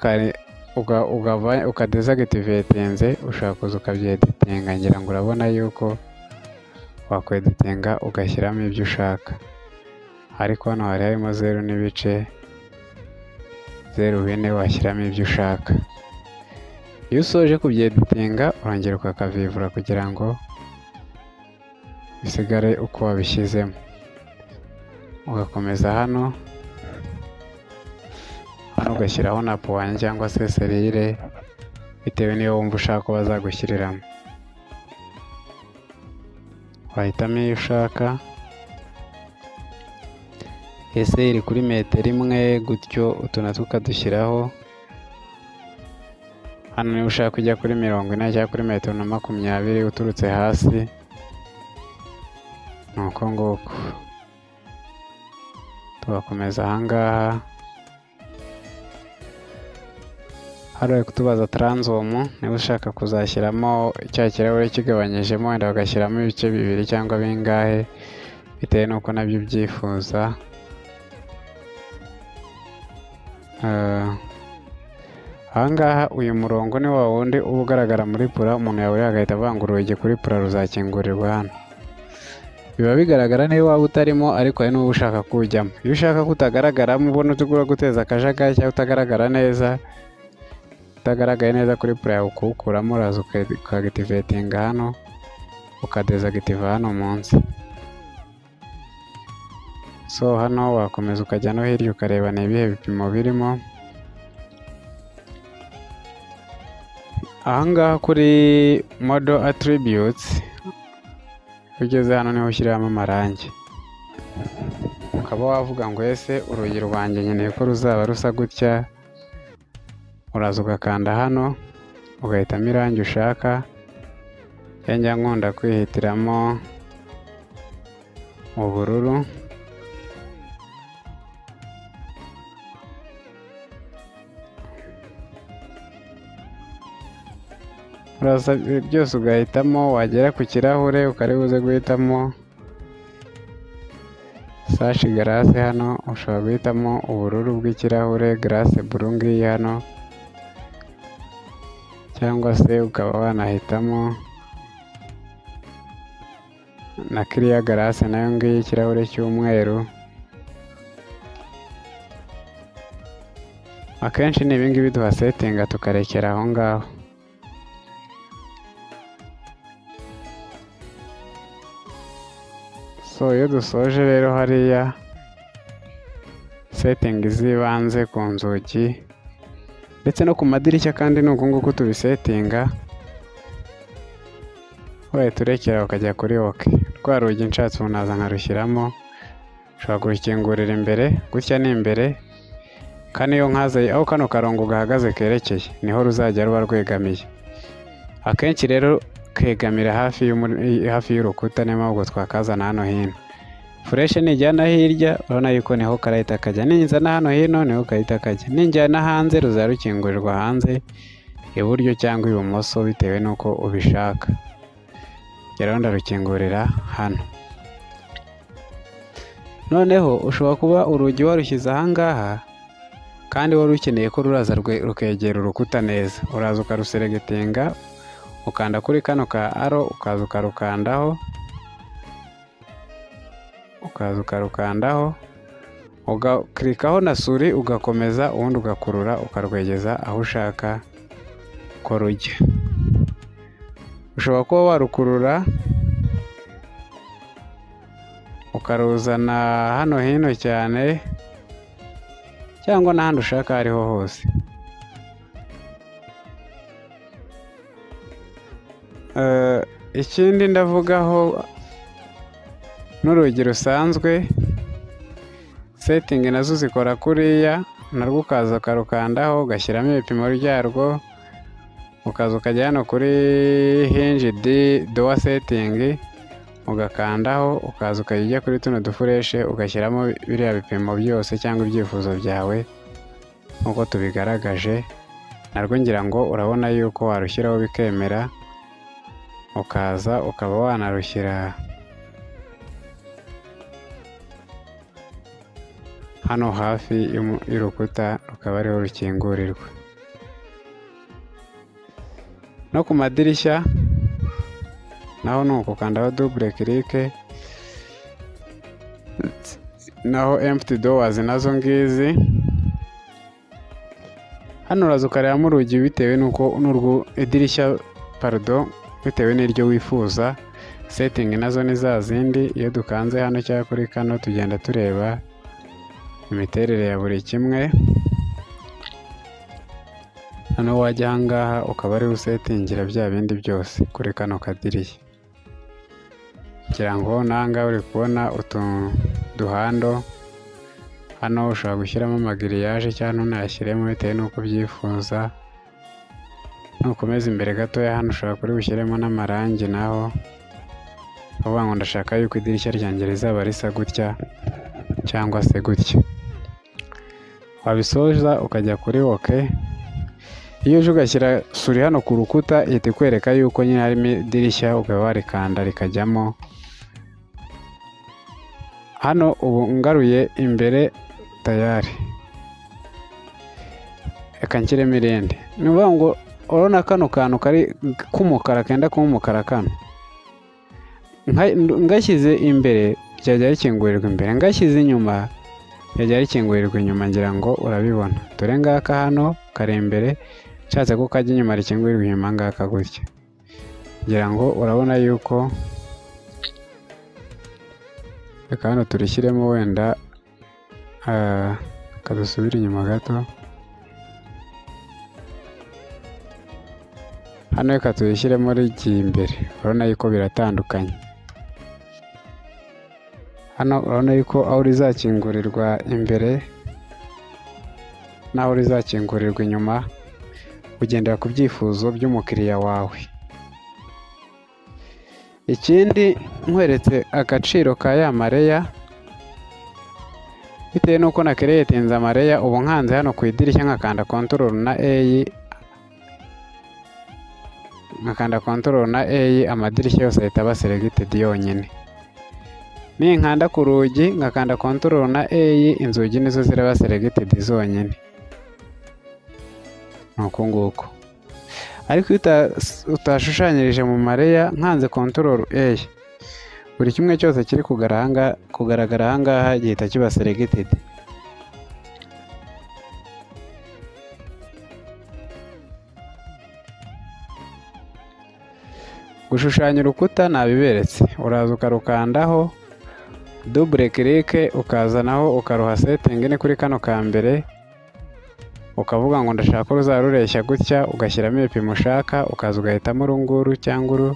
ukadezagitivetinze ushaka kuza ukabyeditinga, ngira ngo urabona yuko wakweditinga ugashyiramo ibyo ushaka, ariko hano hari harimo 0.04 washyiramo ibyo ushaka. Iyo usoje kubyeditinga urongera ukakavivura kugira ngo bisigare uko wabishyizemo. Ugakomeza hano ugashyiraho na puwanya cyangwa se serire bitewe n'iyo wumva ushaka ko bazagushyiriramo. Wahitamo iyo ushaka. Ese iri kuri metero 1 gutyo, utu natwo ukadushyiraho. Hano niba ushaka kujya kuri 40 cyangwa kuri metero 20 uturutse hasi, ni uko nguko. Tugakomeza ahangaha. Hano bari kutubaza taransifomu, niba ushaka kuzashyiramo cya kirahure kigabanyijemo, wenda bagashyiramo ibice 2 cyangwa bingahe bitewe n'uko nabyo ubyifuza. Ahangaha uyu murongo ni wa wundi uba ugaragara muri pura, umuntu yawureba agahita avuga ngo urugi kuri pura ruzakingurirwa hano. Biba bigaragara niba waba utarimo, ariko hari n'uba ushaka kujyamo. Iyo ushaka kutagaragaramo, ubona utugura guteza akajagari cyangwa utagaragara neza, utagaragaye neza kuri pura yawe, ukuwukuramo uraza ukagitivetinga hano, ukadezagitiva hano munsi. So hano wakomeza ukajya no hirya ukareba ni ibihe bipimo birimo. Ahangaha kuri model attributes ugeze hano niho ushyiramo amarangi, ukaba wavuga ngo ese urugi rwanjye nkeneye ko ruzaba rusa gutya. Uraza ugakanda hano ugahitamo irangi ushaka. Njya nkunda kwihitiramo ubururu. Uraza byose ugahitamo, wagera ku kirahure ukaribuze guhitamo sashi garase. Hano ushobora guhitamo ubururu bw'ikirahure, garase buru ngiyi hano, cyangwa se ukaba wanahitamo na kiriya garase nayo ngiyi, ikirahure cy'umweru. Akenshi ni ibingibi tuhasetinga tukarekera aho ngaho. So iyo dusoje rero hariya setingi z'ibanze ku nzugi ndetse no ku madirishya, kandi ni uku nguku tubisetinga. Wahita urekera ukajya kuri oke. Rwa rugi nshatse ubu naza nkarushyiramo, ushobora kurukingurira imbere gutya, ni imbere, kandi iyo nkaze aho kano karongo gahagaze kerekeye niho ruzajya ruba rwegamiye. Akenshi rero kegamira hafi y'urukuta, niyo mpamvu twakazana hano hino. Fureshe nijyana hirya urabona yuko niho karahita kajya, ninzana hano hino niho kahita kajya, ninjyana hanze ruzarukingurirwa hanze iburyo cyangwa ibumoso bitewe n'uko ubishaka. Rero ndarukingurira hano. Noneho ushobora kuba urugi warushyize ahangaha kandi wari ukeneye ko ruraza rukegera urukuta neza. Uraza ukaruseregetinga, ukanda kuri kano ka aro, ukaza ukarukandaho, ugakirikaho na suri, ugakomeza, ubundi ugakurura ukarwegeza aho ushaka ko rujya. Ushobora kuba warukurura ukaruzana hano hino cyane, cyangwa n'ahandi ushaka aho ariho hose. Ikindi ndavugaho n'urugi rusanzwe, setting nazo zikora kuriya, narwo ukaza ukarukandaho, ugashyiramo ibipimo byarwo, ukaza ukajya hano kuri hinge door setting, ugakandaho, ukaza ukajya kuri tuno dufureshe, ugashyiramo biriya bipimo byose cyangwa ibyifuzo byawe nk'uko tubigaragaje. Narwo ngira ngo urabona yuko warushyiraho bikemera, ukaza ukaba wanarushyira hano hafi y'urukuta, rukaba ariho rukingurirwa. No ku madirishya naho ni ukukandaho double click, naho empty doors nazo ngizi. Hano uraza ukarebamo urugi bitewe n'uko idirishya bitewe n'iryo wifuza. Setting nazo ni za zindi, iyo dukanze hano cyangwa kuri kano tugenda tureba imiterere ya buri kimwe. Hano wajya ahangaha ukaba ari usetingira bya bindi byose kuri kano kadirishya. Kugira ngo nanga uri kubona utu duhando, hano ushobora gushyiramo amagiriyaje cyangwa ntunayashyiremo bitewe n'uko ubyifuza. Nukomeza imbere gatoya hano ushobora kuri bushyiremo n'amarangi, naho uvuga ngo ndashaka yuko idirishya ryanjye rizaba risa gutya cyangwa se gutya. Wabisoza ukajya kuri OK. Iyo uje ugashyira suri hano ku rukuta, ihita ikwereka yuko nyine harimo idirishya, ukaba warikanda rikajyamo. Hano ubu ngaruye imbere tayari. Reka nshyiremo irindi. Ni ukuvuga ngo urabona kano kantu kari k'umukara kenda kuba umukara kano, ngashyize imbere byajya rikingurirwa imbere, ngashyize inyuma byajya rikingurirwa inyuma. Ngira ngo urabibona. Dore ngaka hano kari imbere, nshatse ko kajya inyuma rikingurirwa inyuma ngaka gutya. Ngira ngo urabona yuko, reka hano turishyiremo wenda kadusubira inyuma gato. Hano reka tuyishyiremo rigiye imbere. Urabona yuko biratandukanye. Hano urabona yuko aho rizakingurirwa imbere n'aho rizakingurirwa inyuma ugendera ku byifuzo by'umukiriya wawe. Ikindi nkweretse agaciro ka ya mareya, bitewe n'uko na creatinze amareya. Ubu nkanze hano ku idirishya nkakanda control na A, amadirishya yose ahita aba selected yonyine. Ninkanda ku rugi ngakanda control na A, inzugi nizo ziraba selected zonyine. Nuko nguko. Ariko utashushanyirije mu mareya, nkanze control A, buri kimwe cyose kiri kugaragara ahangaha gihita kiba selected. Gushushanya urukuta nabiberetse. Uraza ukarukandaho double click, ukazanaho ukaruha setting ni kuri kano ka mbere, ukavuga ngo ndashaka ko ruzarureshya gutya, ugashyiramo ibipimo ushaka, ukaza ugahitamo urunguru cyangwa uru,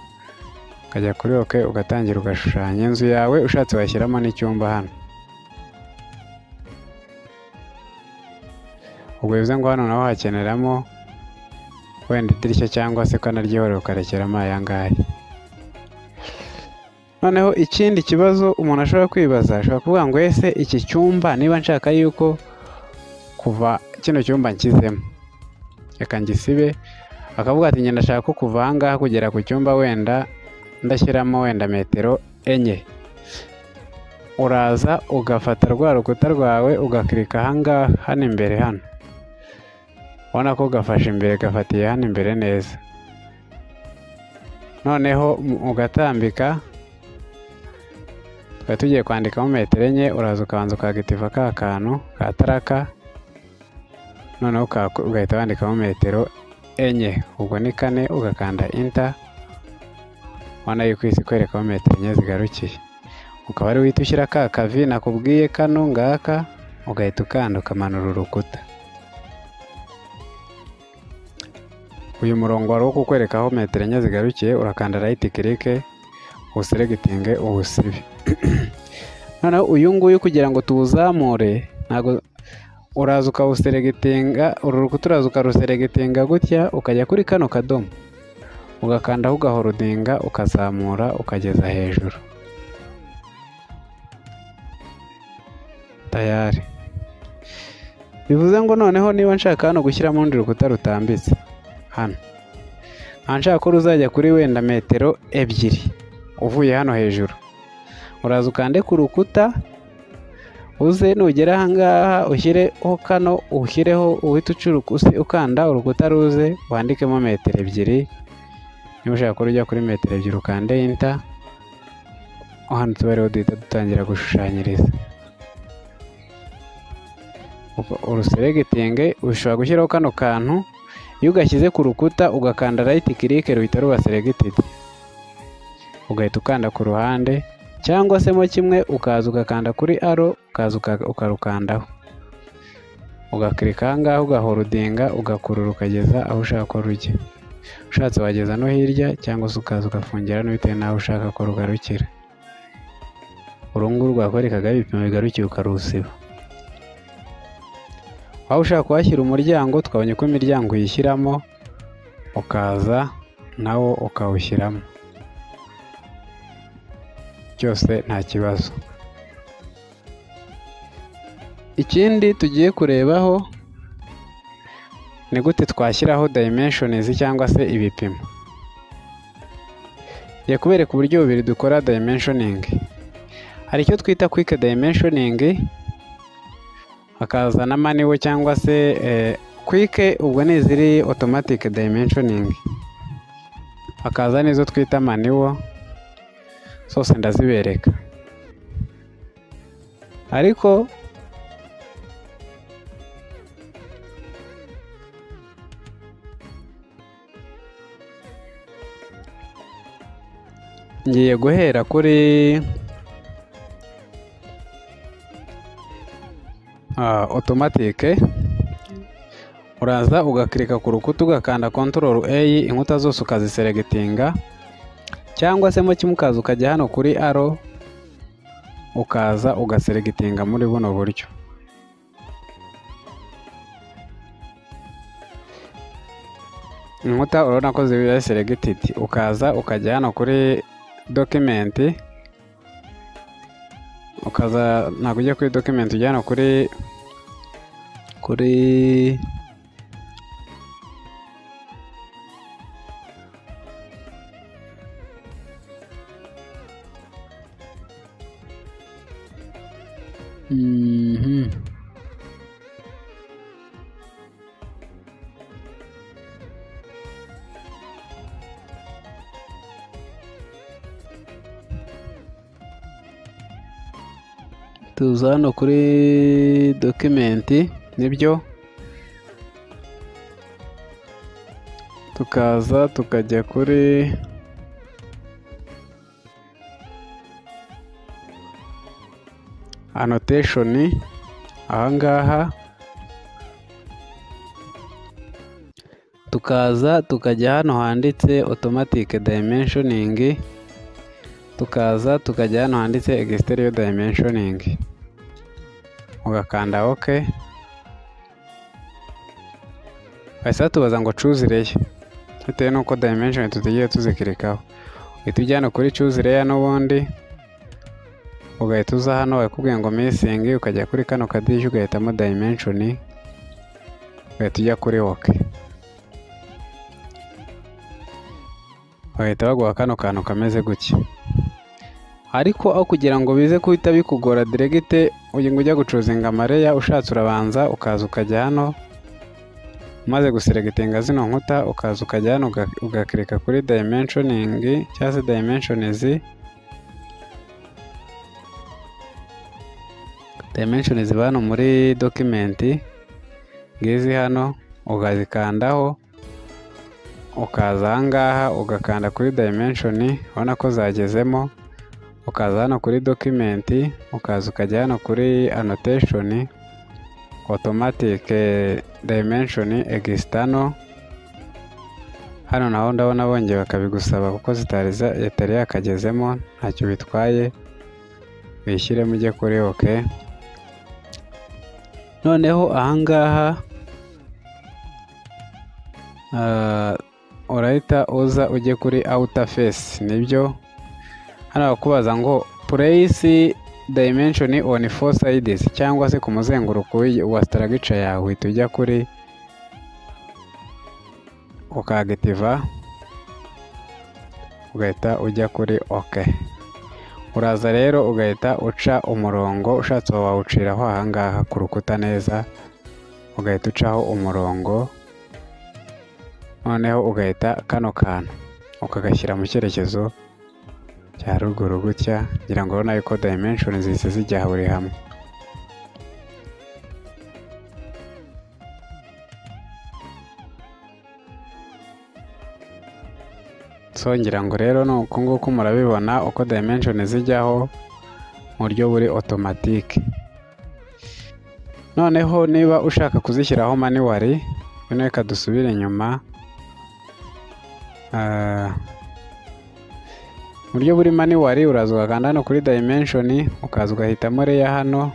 ukajya kuri OK, ugatangira ugashushanya inzu yawe. Ushatse washyiramo n'icyumba hano. Ubwo bivuze ngo hano naho hakeneramo wenda idirishya cyangwa se kanaryohera ukarekeramo aya ngaya. Noneho ikindi kibazo umuntu ashobora kwibaza, ashobora kuvuga ngo ese iki cyumba niba nshaka yuko kuva kino cyumba nkizemo, reka ngisibe, akavuga ati ngenda ndashaka ko kuva aha ngaha kugera ku cyumba wenda ndashyiramo wenda metero 4. Uraza ugafata rwa rukuta rwawe ugakirika aha ngaha hano imbere hano, ubona ko gafashe imbere, gafatiye hano imbere neza. Noneho ugatambika, twari tugiye kwandikamo metero 4. Uraza ukabanza ukagitiva ka kantu ka taraka, noneho ugahita wandikamo metero 4. Ubwo ni 4, ugakanda enter, ubona yuko isi kwerekaho metero 4 zigarukiye. Ukaba ari uhita ushyira ka kavi nakubwiye kano ngaka, ugahita ukanda ukamanura urukuta. Uyu murongo wari wo kukwerekaho metero 4 zigarukiye, urakanda right click useregitinge uwusibe. Noneho uyu nguyu kugira ngo tuwuzamure, ntabwo uraza ukawuseregitinga, uru rukuta uraza ukaruseregitinga gutya, ukajya kuri kano kadomo ugakandaho ugahorudinga, ukazamura ukageza hejuru. Tayari. Bivuze ngo noneho niba nshaka hano gushyiramo urundi rukuta rutambitse hano, nshaka ko ruzajya kuri wenda metero 2 uvuye hano hejuru, uraza ukande ku rukuta, uze nugera aha ngaha ushyireho kano, ushyireho uhita ucurukusi, ukanda urukuta ruze wandikemo metero 2. Niba ushaka ko rujya kuri metero 2 ukande enter, hano tubariho duhita dutangira gushushanyiriza. Uruseregitinge, ushobora gushyiraho kano kantu, iyo ugashyize ku rukuta ugakanda right click ruhita ruba selected, ugahita ukanda ku ruhande, cyangwa se mo kimwe ukaza ugakanda kuri arrow, ukaza ukarukandaho, ugakirika aha ngaha ugahorudinga, ugakurura ukageza aho ushaka ko rujya. Ushatse wageza no hirya, cyangwa se ukaza ugafungira no bitewe n'aho ushaka ko rugarukira. Uru nguru rwakwerekaga ibipimo bigarukiye ukarusiba. Waba ushaka kuhashyira umuryango, twabonye ko imiryango uyishyiramo, ukaza nawo ukawushyiramo, byose nta kibazo. Ikindi tugiye kurebaho ni gute twashyiraho dimensions cyangwa se ibipimo. Ngiye kubereka uburyo bubiri dukora dimensioning. Hari icyo twita quick dimensioning, hakaza na manual cyangwa se quick, ubwo ni ziri automatic dimensioning, hakaza n'izo twita manual, zose ndazibereka. Ariko ngiye guhera kuri automatic. Uraza ugakirika ku rukuta ugakanda control A, inkuta zose ukaziseregitinga, cyangwa se mo kimwe ukaza ukajya hano kuri arrow, ukaza ugaseregitinga muri buno buryo. Inkuta urabona ko ziba selected, ukaza ukajya hano kuri document, ukaza ntabwo ujya kuri document, ujya hano kuri tuza hano kuri document, nibyo tukaza tukajya kuri annotation. Ahangaha tukaza tukajya hano handitse automatic dimensioning, tukaza tukajya hano handitse exterior dimensioning, ugakanda OK. Bahise tubaza ngo choose layer, bitewe n'uko dimension tugiye tuzikirikaho. Uhita ujya hano kuri choose layer n'ubundi, ugahita uza hano bakubwiye ngo missing, ukajya kuri kano kadirishya ugahitamo dimension, ugahita ujya kuri OK. bagahita baguha kano kantu kameze gutya. Ariko aho kugira ngo bize guhita bikugora diregite ujya gucuruzinga amareya, ushatse urabanza ukaza ukajya hano, umaze guseregitinga zino nkuta ukaza ukajya hano ugakirika kuri dimensioning cyangwa se dimensions hano muri document ngizi hano, ukazikandaho ukaza ahangaha ugakanda kuri dimension, ubona ko zagezemo, ukaza hano kuri document, ukaza ukajya hano kuri annotation, automatic dimension external. Hano naho ndabona bongeye bakabigusaba kuko yatari yakagezemo, ntacyo bitwaye, wishyiremo ujye kuri OK. Noneho ahangaha urahita uza ujye kuri outer face. Nibyo hano bakubaza ngo place dimension on four sides, cyangwa se ku muzenguruko wa structure yawe, uhita ujya kuri ukagitiva, ugahita ujya kuri OK. Uraza rero ugahita uca umurongo, ushatse wawuciraho ahangaha ku rukuta neza, ugahita ucaho umurongo, noneho ugahita kano kantu ukagashyira mu cyerekezo cya ruguru gutya, ngira ngo urabona yuko dimensions zihise zijya buri hamwe. So ngira ngo rero ni uku nguku murabibona uko dimension zijyaho mu buryo buri automatic. Noneho niba ushaka kuzishyiraho manually, bino reka dusubire inyuma. Mu buryo buri manually uraza ugakanda hano kuri dimension, ukaza ugahitamo layer hano,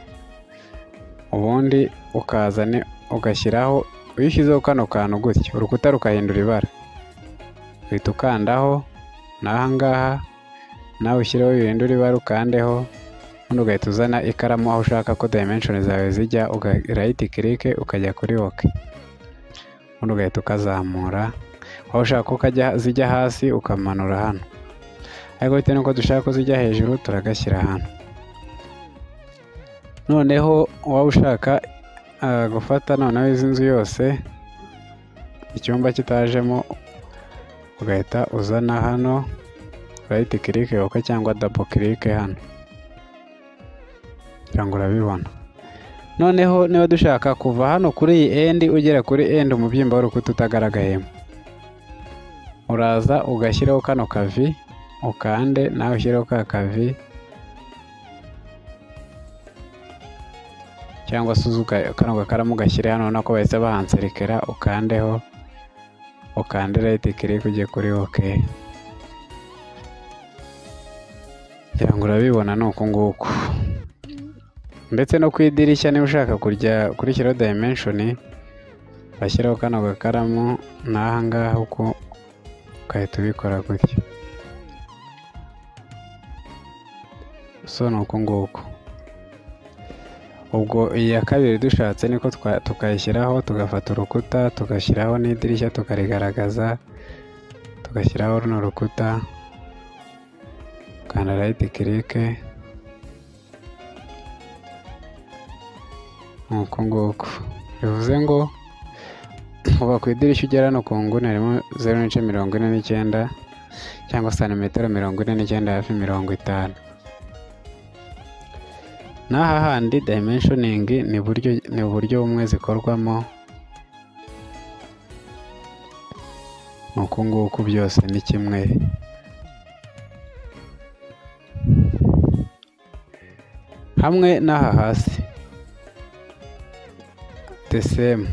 ubundi ukaza ugashyiraho, uyishyizeho kano kantu gutya urukuta rukahindura ibara, uhita ukandaho n'ahangaha, nawe ushyireho bihindura ibara ukandeho, ubundi ugahita uzana ikaramu aho ushaka ko dimension zawe zijya, right click ukajya kuri OK, ubundi ugahita ukazamura, aho ushaka ko zijya hasi ukamanura hano, ariko bitewe nuko dushaka ko zijya hejuru turagashyira hano. Noneho waba ushaka gufata noneho izi nzu yose, icyumba kitajemo, ugahita uzana hano right click OK cyangwa double click hano, kugira ngo urabibona. Noneho niba dushaka kuva hano kuri iyi end ugera kuri end umubyimba w'urukuta utagaragayemo, uraza ugashyiraho kano kavi, ukande nawe ushyiraho ka kavi, cyangwa se kano gakaramu ugashyire hano, nako bahise bahanserekera, ukandeho, ukande right click ujye kuri OK. kugira ngo urabibona ni uku nguku. Ndetse no ku idirishya niba ushaka kurishyiraho dimension, bashyiraho kano gakaramu n'aha ngaha uko ugahita ubikora gutya. So ni uku nguku. Ubwo iya kabiri dushatse niko tukayishyiraho, tugafata urukuta tugashyiraho n'idirishya tukarigaragaza, tugashyiraho runo rukuta, ukanda right click, uku nguku. Bivuze ngo kuva ku idirishya ugera no ku nguni harimo 0.49 cyangwa santimetero 49 hafi 50. N'aha handi dimensioning ni uburyo bumwe zikorwamo, uku nguku byose ni kimwe. Hamwe n'aha hasi the same.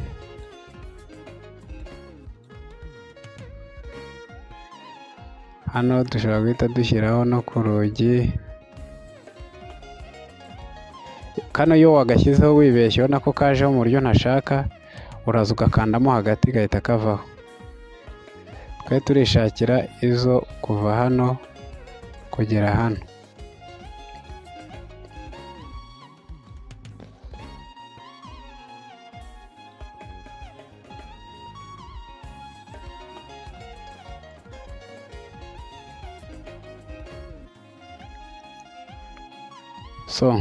Hano dushobora guhita dushyiraho no ku rugi. Kano iyo wagashyizeho wibeshyeho nako kajeho mu buryo ntashaka, uraza ugakandamo hagati gahita kavaho. Twe turishakira izo kuva hano kugera hano. so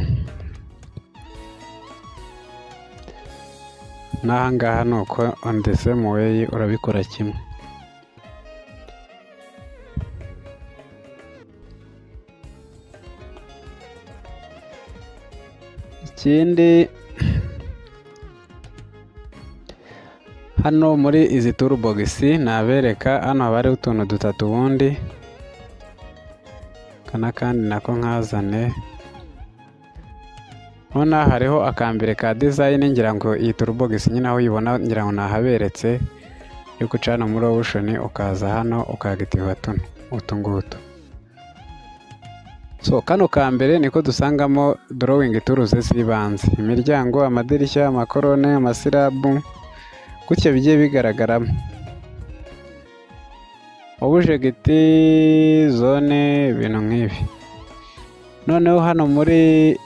n'ahangaha ni uko on the same way urabikora kimwe. Ikindi hano muri izi toolbox nabereka, hano haba hariho utuntu dutatu, ubundi kana kandi nako nkazane. Hano hariho akambere ka design, ngira ngo iyi toolbox nyine aho uyibona ngira ngo nahaberetse, yuko ucana muri option ukaza hano ukagitiva utu ngutu. So kano kambere niko dusangamo drawing tools z'ibanze, imiryango, amadirishya, amakorone, amasirabu, gutya bigiye bigaragaramo. Ubujegiti, zone, ibintu nk'ibi. Noneho hano muri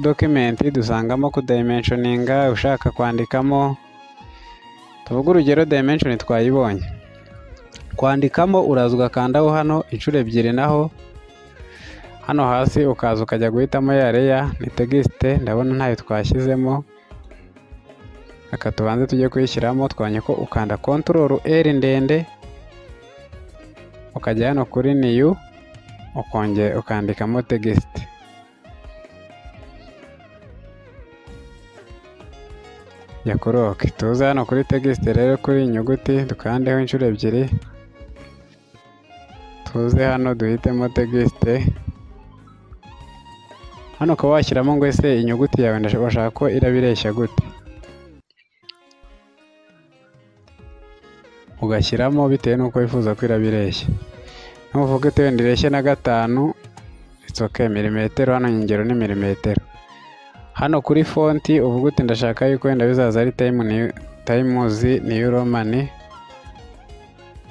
document dusangamo kudimensioninga, ushaka kwandikamo, tuvuga urugero dimension twayibonye. Kwandikamo uraza ugakandaho hano inshuro ebyiri, naho hano hasi ukaza ukajya guhitamo ya layer ni text, ndabona ntayo twashyizemo. Aka tubanze tujye kuyishyiramo, twanye ko ukanda Ctrl L ndende, ukajya hano kuri new, ukongera ukandikamo text. Yakoroke tuze hano kuri text rero, kuri inyuguti dukandeho inshuro ebyiri, tuze hano duhitemo text. Hano ukaba washyiramo ngo ese inyuguti yawe ndashaka ko irabireshya gute, ugashyiramo bitewe n'uko wifuza ko irabireshya. Nuvuga iti wenda ireshye na 5, it's okay, milimetero, hano ingero ni milimetero. Hano kuri font uvuga uti ndashaka yuko wenda bizaza ari Times New Roman,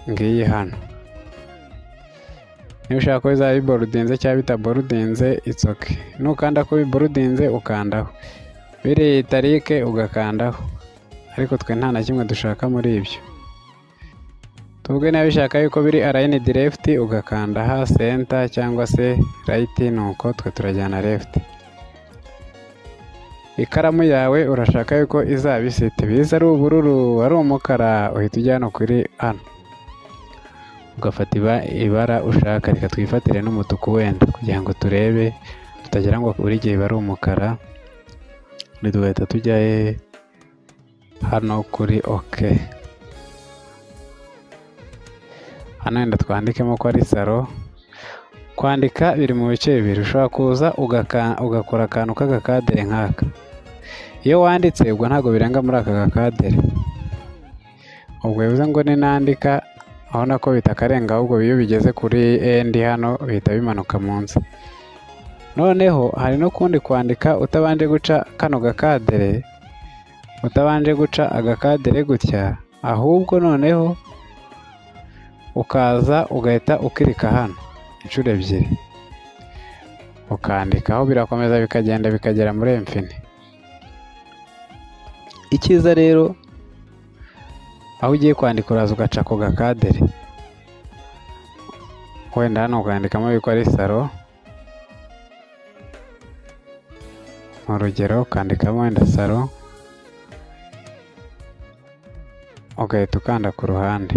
ngiyi hano. Niba ushaka ko bizaba biboldinze cyangwa bitaboldinze, it's okay. Nukanda ko biboldinze ukandaho, biri itarike ugakandaho, ariko twe nta na kimwe dushaka muri ibyo. Tuvuge niba bishaka yuko biri aligned left, ugakanda ha center cyangwa se right, nuko twe turajyana left. Ikaramu yawe urashaka yuko izaba isite, biza ari ubururu ari umukara, uhita ujya hano kuri hano ugafata ibara ushaka. Reka twifatire n'umutuku wenda kugira ngo turebe, tutagira ngo buri gihe bari umukara. Tugahita tujya hano kuri OK. Hano wenda twandikemo ko ari salo. Kwandika biri mu bice bibiri, ushobora kuza ugakora akantu k'agakadere nk'aka. Iyo wanditse ubwo ntabwo birenga muri aka gakadere, ubwo bivuze ngo ninandika aho nako bitakarenga, ahubwo iyo bigeze kuri end hano bihita bimanuka munsi. Noneho hari no kundi kwandika utabanje guca kano gakadere, utabanje guca agakadere gutya, ahubwo noneho ukaza ugahita ukirika hano inshuro ebyiri, ukandikaho, birakomeza bikagenda bikagera muri infini. Icyiza rero aho ugiye kwandika uraza ugaca ku gakadere, wenda hano ukandikamo yuko ari salo, urugero ukandikamo wenda salo, ugahita ukanda ku ruhande.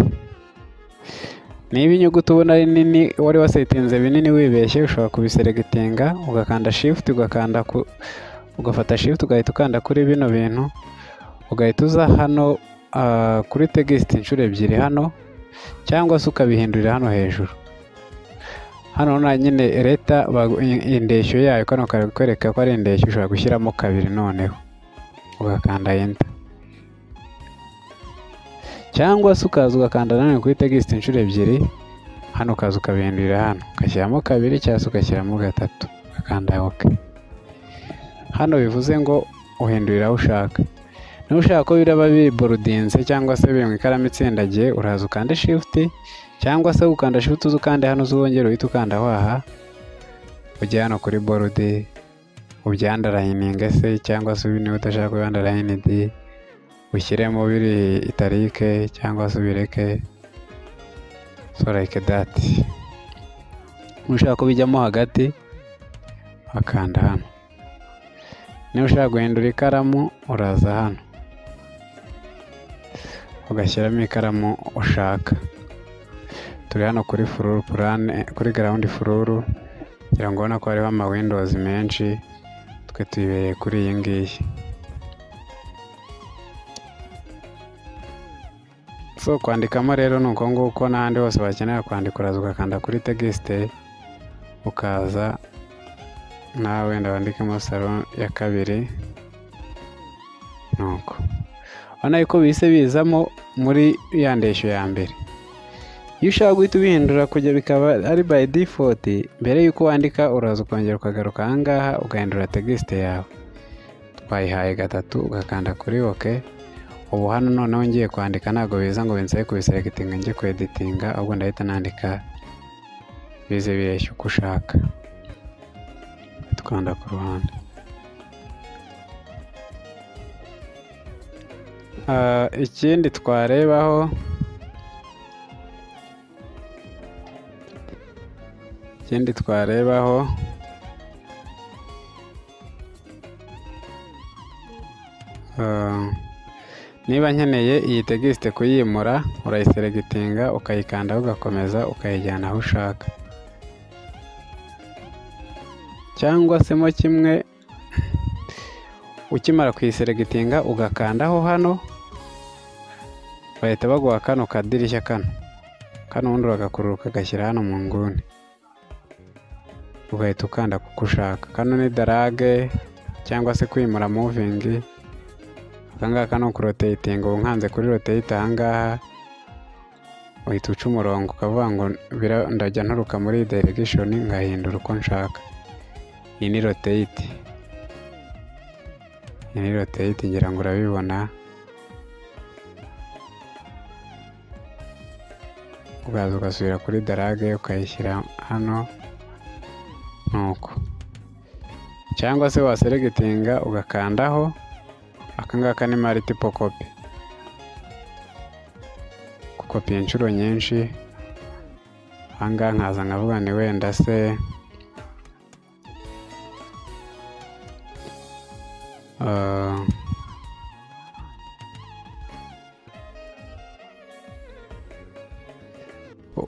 Niba inyuguti ubona ari nini wari wasetinze binini wibeshye, ushobora kubiselegitinga ugakanda shift, ugafata shift ugahita ukanda kuri bino bintu, ugahita uza hano kuri text inshuro ebyiri hano, cyangwa se ukabihindurira hano hejuru. Hano na nyine leta indeshyo yayo, kano kwereka ko ari indeshyo, ushobora gushyiramo 2 noneho ugakanda enter, cyangwa se ukaza ugakanda nanone kuri text inshuro ebyiri hano, ukaza ukabihindurira hano ugashyiramo 2 cyangwa se ugashyiramo 3 ugakanda OK. Hano bivuze ngo uhindurira aho ushaka. Niba ushaka ko biraba biboldinze cyangwa se biri mu ikaramu itsindagiye, uraza ukanda shift, cyangwa se ukanda shift uza ukanda hano, uzongera uhita ukanda waha, ujya hano kuri bold ubyandarayininge se, cyangwa se niba udashaka kubyandarayininga ushyiremo biri itarike cyangwa se ubireke, so like that. Ushaka ko bijyamo hagati akanda hano niba ushaka guhindura ikaramu uraza hano ugashyiramo ikaramu ushaka. Turi hano kuri floor plan, kuri ground floor, kugira ngo ubona ko hariho ama windows menshi, twe tuyibereye kuri iyi ngiyi. So kwandikamo rero ni uko nguko, n'ahandi hose wakenera kwandika uraza ugakanda kuri text, ukaza nawe wenda wandikemo salon ya kabiri. Nuko urabona yuko bise bizamo muri ya ndeshyo ya mbere. Iyo ushaka guhita ubihindura kujya bikaba ari by default, mbere yuko wandika uraza ukongera ukagaruka aha ngaha ugahindura text yawe. Twayihaye 3 ugakanda kuri OK. Ubu hano noneho ngiye kwandika ntabwo biza ngo binsabe kubiselectinga njye ku editinga, ahubwo ndahita nandika bize bireshya uko ushaka. Tukanda ku ruhande. Ikindi twarebaho niba nkeneye iyi text kuyimura urayiselectinga ukayikanda ugakomeza ukayijyana aho ushaka, cyangwa se mo kimwe ukimara kuyiselectinga ugakandaho hano bahita baguha kano kadirishya kano ubundi uragakurura ukagashyira hano mu nguni, ugahita ukanda kuko ushaka. Kano ni drag cyangwa se kwimura moving. Akangaka no kurotating, ubu nkanze kuri rotate ahangaha uhita uca umurongo ukavuga ngo ndajya nturuka muri direction ngahindura uko nshaka. Iyi ni rotate, ngira ngo urabibona. Ugaza ugasubira kuri drag ukayishyira hano nuko, cyangwa se waselectinga ugakandaho. Akangaka ni multiple copy, kukopi inshuro nyinshi. Ahangaha nkaza nkavuga ni wenda se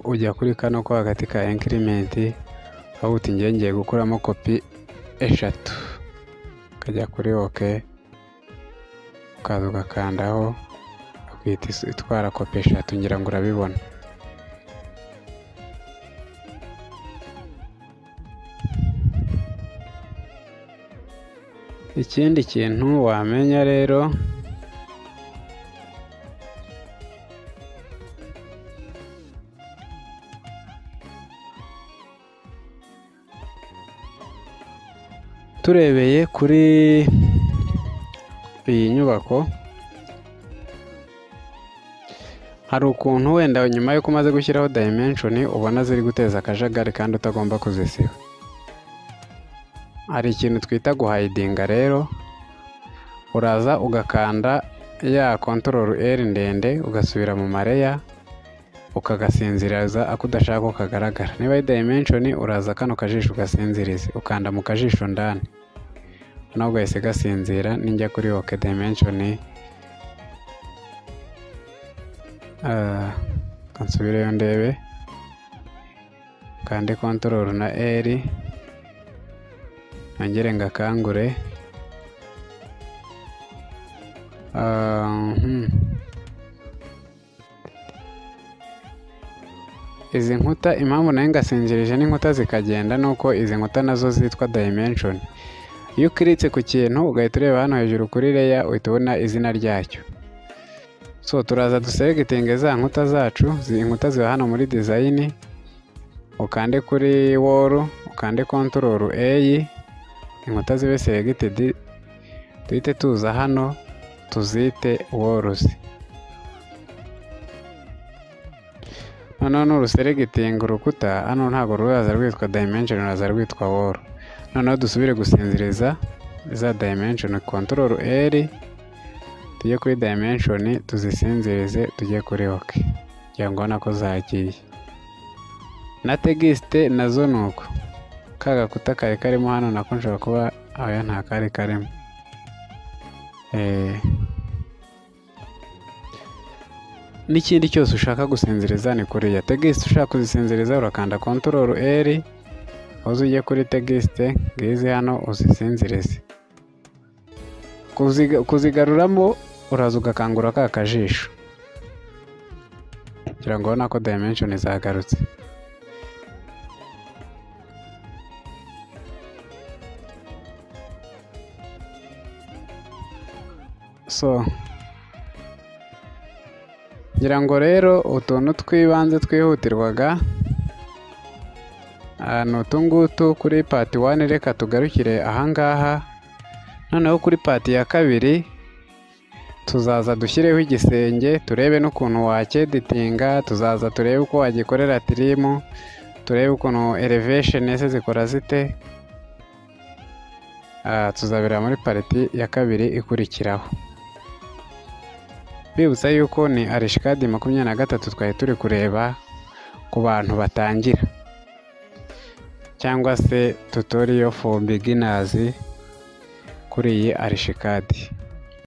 ujya kuri kano ko hagati ka increment, aho uti ngiye gukuramo kopi 3, ukajya kuri OK, ukaza ugakandaho ukahita itwara kopi 3, ngira ngo urabibona. Ikindi kintu wamenya rero, turebeye kuri iyi nyubako, hari ukuntu wenda nyuma yuko umaze gushyiraho dimension ubona ziri guteza akajagari kandi utagomba kuzisiba. Hari ikintu twita guhidinga rero, uraza ugakanda ya control L ndende ugasubira mu mareya ukagasinziriza ako udashaka ko kagaragara. Niba ari dimension uraza kano kajisho ugasinziriza, ukanda mu kajisho ndani naho ugahise gasinzira. Ninjya kuri OK dimension, kansubireyo ndebe, kande control na L nongere ngakangure. Izi nkuta impamvu nayo ngasinzirije n'inkuta zikagenda nuko izi nkuta nazo zitwa dimension. Iyo ukiritse ku kintu ugahita ureba hano hejuru kuri layer uhita ubona izina ryacyo. So turaza duselectinge za nkuta zacu, inkuta ziba hano muri design, ukande kuri wall, ukande control A, inkuta zibe selected, duhite tuza hano tuzite walls. Noneho nuruselectinga urukuta hano ntabwo ruraza rwitwa dimension, ruraza rwitwa wall. Noneho dusubire gusinziriza za dimension, control L, tujye kuri dimension tuzisinzirize, tujye kuri OK, kugira ngo nako zagiye. Na text nazo nuko, ka gakuta kari karimo hano nako nshobora kuba aya nta kari karimo, n'ikindi cyose ushaka gusinziriza ni kuriya tegisite. Ushaka kuzisinziriza urakanda control R, uze ujye kuri tegisite ngizi hano uzisinzirize. Kuzigaruramo uraza ugakangura ka kajisho kugira ngo ubone ko dimension zagarutse. ngira ngo rero utuntu twibanze twihutirwaga ni utungutu kuri part 1. Reka tugarukire ahangaha. Noneho kuri part ya kabiri tuzaza dushyireho igisenge, turebe n'ukuntu wacyeditinga, tuzaza turebe uko wagikorera trim, turebe ukuntu elevation ese zikora zite. Tuzabera muri pariti ya kabiri ikurikiraho. Bibutsa yuko ni Archicad 23 twari turi kureba ku bantu batangira, cyangwa se tutorial for beginners kuri iyi Archicad.